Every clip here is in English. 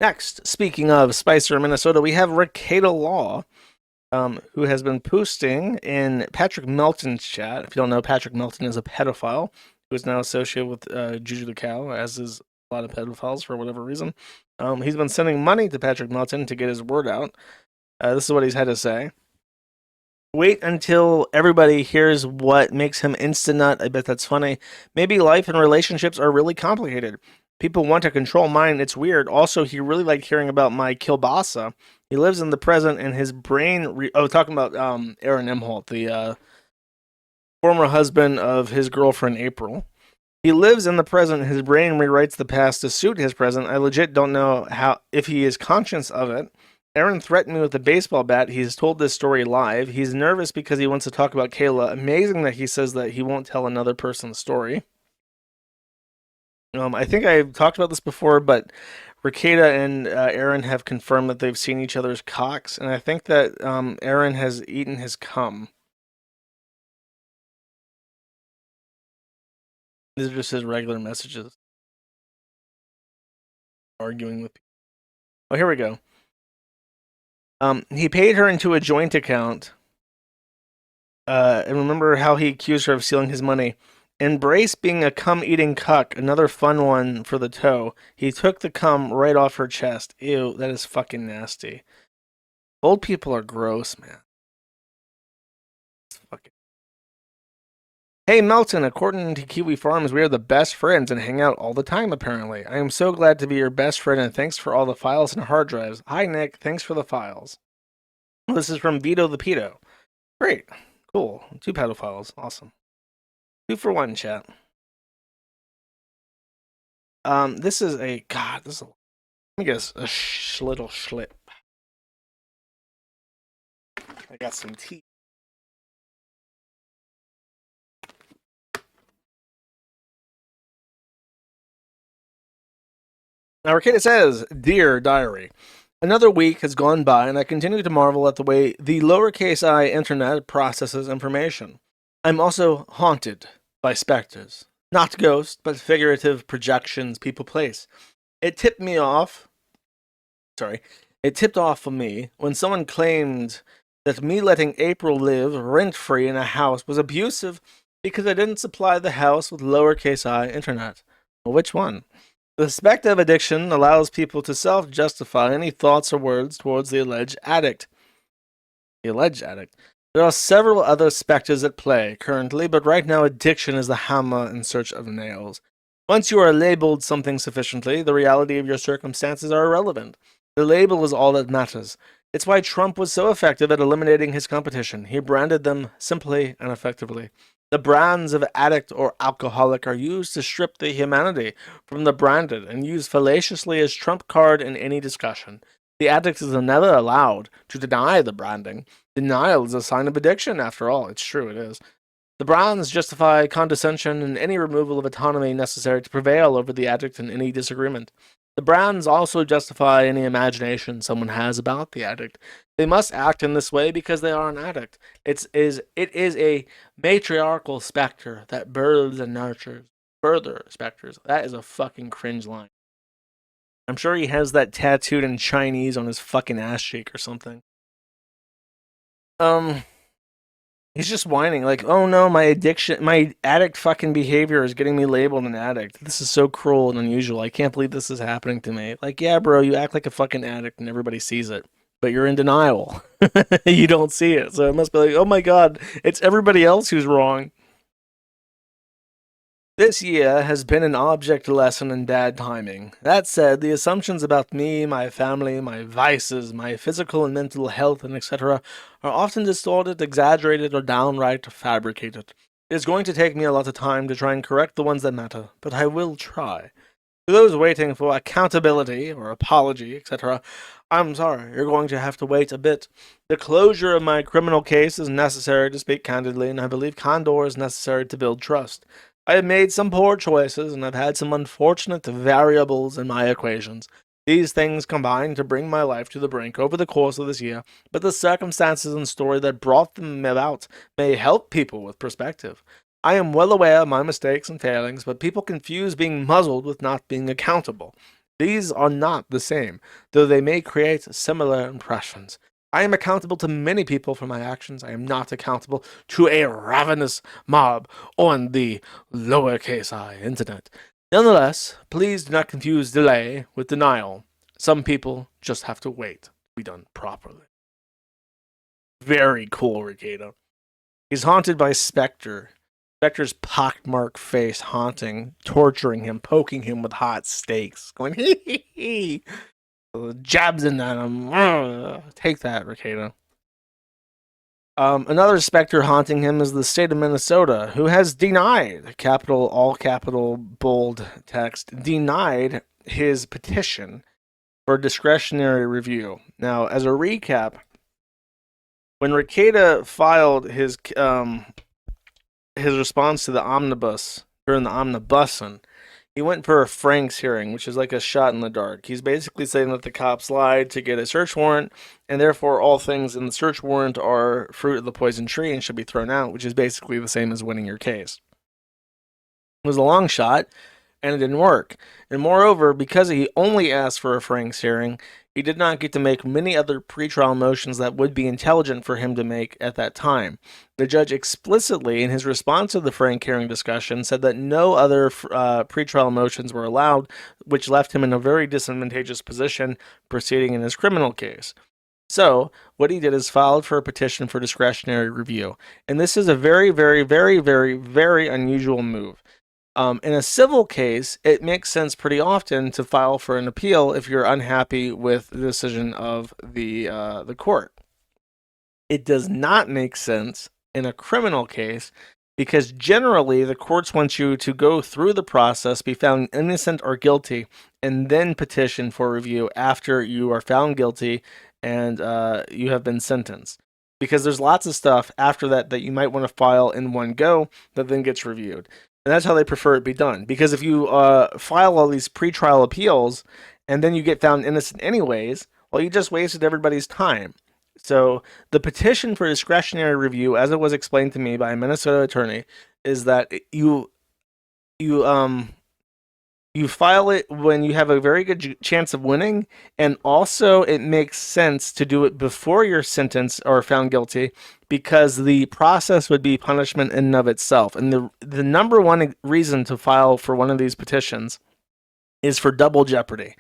Next, speaking of Spicer, Minnesota, we have Rekieta Law, who has been posting in Patrick Melton's chat. If you don't know, Patrick Melton is a pedophile who is now associated with Juju the Cow, as is a lot of pedophiles for whatever reason. He's been sending money to Patrick Melton to get his word out. This is what he's had to say. Wait until everybody hears what makes him instant nut. I bet that's funny. Maybe life and relationships are really complicated. People want to control mine. It's weird. Also, he really liked hearing about my kielbasa. He lives in the present, and his brain. Talking about Aaron Emholt, the former husband of his girlfriend April. He lives in the present. His brain rewrites the past to suit his present. I legit don't know how if he is conscious of it. Aaron threatened me with a baseball bat. He's told this story live. He's nervous because he wants to talk about Kayla. Amazing that he says that he won't tell another person's story. I think I've talked about this before, but Rekieta and Aaron have confirmed that they've seen each other's cocks, and I think that Aaron has eaten his cum. These are just his regular messages. Arguing with people. Oh, here we go. He paid her into a joint account. And remember how he accused her of stealing his money. Embrace being a cum-eating cuck. Another fun one for the toe. He took the cum right off her chest. Ew, that is fucking nasty. Old people are gross, man. It's fucking. Hey, Melton, according to Kiwi Farms, we are the best friends and hang out all the time, apparently. I am so glad to be your best friend, and thanks for all the files and hard drives. Hi, Nick. Thanks for the files. This is from Vito the Pedo. Great. Cool. 2 pedophiles. Awesome. 2 for 1, chat. This is a... God, this is a... Let me guess. A little schlip. I got some tea. Now, Rekieta says, Dear Diary, another week has gone by, and I continue to marvel at the way the lowercase I internet processes information. I'm also haunted by specters. Not ghosts, but figurative projections people place. It tipped off for me when someone claimed that me letting April live rent-free in a house was abusive because I didn't supply the house with lowercase I internet. Well, which one? The specter of addiction allows people to self-justify any thoughts or words towards the alleged addict. There are several other specters at play currently, but right now addiction is the hammer in search of nails. Once you are labeled something sufficiently, the reality of your circumstances are irrelevant. The label is all that matters. It's why Trump was so effective at eliminating his competition. He branded them simply and effectively. The brands of addict or alcoholic are used to strip the humanity from the branded and used fallaciously as trump card in any discussion. The addict is never allowed to deny the branding. Denial is a sign of addiction, after all. It's true, it is. The brands justify condescension and any removal of autonomy necessary to prevail over the addict in any disagreement. The brands also justify any imagination someone has about the addict. They must act in this way because they are an addict. It is a matriarchal specter that births and nurtures further specters. That is a fucking cringe line. I'm sure he has that tattooed in Chinese on his fucking ass cheek or something. He's just whining like, oh no, my addict fucking behavior is getting me labeled an addict. This is so cruel and unusual. I can't believe this is happening to me. Like, yeah, bro, you act like a fucking addict and everybody sees it, but you're in denial. You don't see it. So it must be like, oh my god, it's everybody else who's wrong. This year has been an object lesson in bad timing. That said, the assumptions about me, my family, my vices, my physical and mental health, and etc. are often distorted, exaggerated, or downright fabricated. It is going to take me a lot of time to try and correct the ones that matter, but I will try. To those waiting for accountability or apology, etc., I'm sorry, you're going to have to wait a bit. The closure of my criminal case is necessary to speak candidly, and I believe candor is necessary to build trust. I have made some poor choices, and I've had some unfortunate variables in my equations. These things combined to bring my life to the brink over the course of this year, but the circumstances and story that brought them about may help people with perspective. I am well aware of my mistakes and failings, but people confuse being muzzled with not being accountable. These are not the same, though they may create similar impressions. I am accountable to many people for my actions. I am not accountable to a ravenous mob on the lowercase I internet. Nonetheless, please do not confuse delay with denial. Some people just have to wait to be done properly. Very cool, Rekieta. He's haunted by Spectre. Spectre's pockmarked face haunting, torturing him, poking him with hot steaks, going hee hee hee, jabs in at him. Take that, Rekieta. Another specter haunting him is the state of Minnesota, who has denied, capital, all capital, bold text, denied his petition for discretionary review. Now, as a recap, when Rekieta filed his response to the omnibus during the omnibusin, he went for a Frank's hearing, which is like a shot in the dark. He's basically saying that the cops lied to get a search warrant, and therefore all things in the search warrant are fruit of the poison tree and should be thrown out, which is basically the same as winning your case. It was a long shot, and it didn't work. And moreover, because he only asked for a Frank's hearing, he did not get to make many other pretrial motions that would be intelligent for him to make at that time. The judge explicitly, in his response to the Frank hearing discussion, said that no other pretrial motions were allowed, which left him in a very disadvantageous position proceeding in his criminal case. So, what he did is filed for a petition for discretionary review. And this is a very, very, very, very, very unusual move. In a civil case, it makes sense pretty often to file for an appeal if you're unhappy with the decision of the court. It does not make sense in a criminal case because generally the courts want you to go through the process, be found innocent or guilty, and then petition for review after you are found guilty and you have been sentenced. Because there's lots of stuff after that that you might want to file in one go that then gets reviewed. And that's how they prefer it be done. Because if you file all these pretrial appeals and then you get found innocent anyways, well, you just wasted everybody's time. So the petition for discretionary review, as it was explained to me by a Minnesota attorney, is that you file it when you have a very good chance of winning, and also it makes sense to do it before you're sentenced or found guilty, because the process would be punishment in and of itself. And the number one reason to file for one of these petitions is for double jeopardy.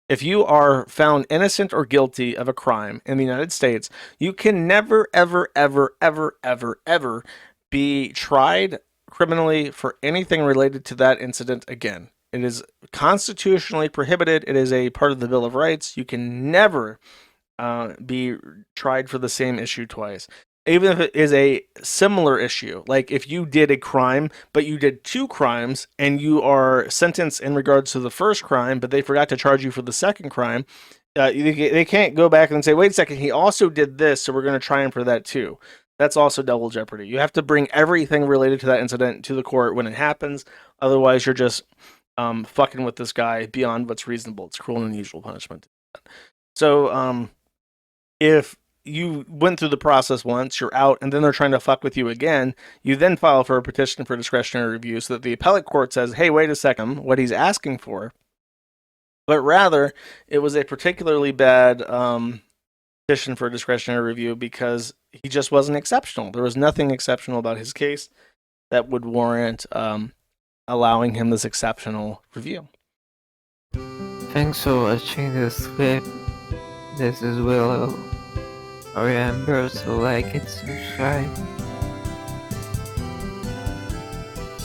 If you are found innocent or guilty of a crime in the United States, you can never, ever, ever, ever, ever, ever be tried criminally for anything related to that incident again. It is constitutionally prohibited. It is a part of the Bill of Rights. You can never be tried for the same issue twice. Even if it is a similar issue, like if you did a crime, but you did two crimes, and you are sentenced in regards to the first crime, but they forgot to charge you for the second crime, they can't go back and say, wait a second, he also did this, so we're going to try him for that too. That's also double jeopardy. You have to bring everything related to that incident to the court when it happens. Otherwise, you're just fucking with this guy beyond what's reasonable. It's cruel and unusual punishment. So, if you went through the process once, you're out, and then they're trying to fuck with you again, you then file for a petition for discretionary review so that the appellate court says, hey, wait a second, what he's asking for. But rather, it was a particularly bad petition for discretionary review because he just wasn't exceptional. There was nothing exceptional about his case that would warrant allowing him this exceptional review. Thanks for watching this clip. This is Willow. Remember to like and subscribe.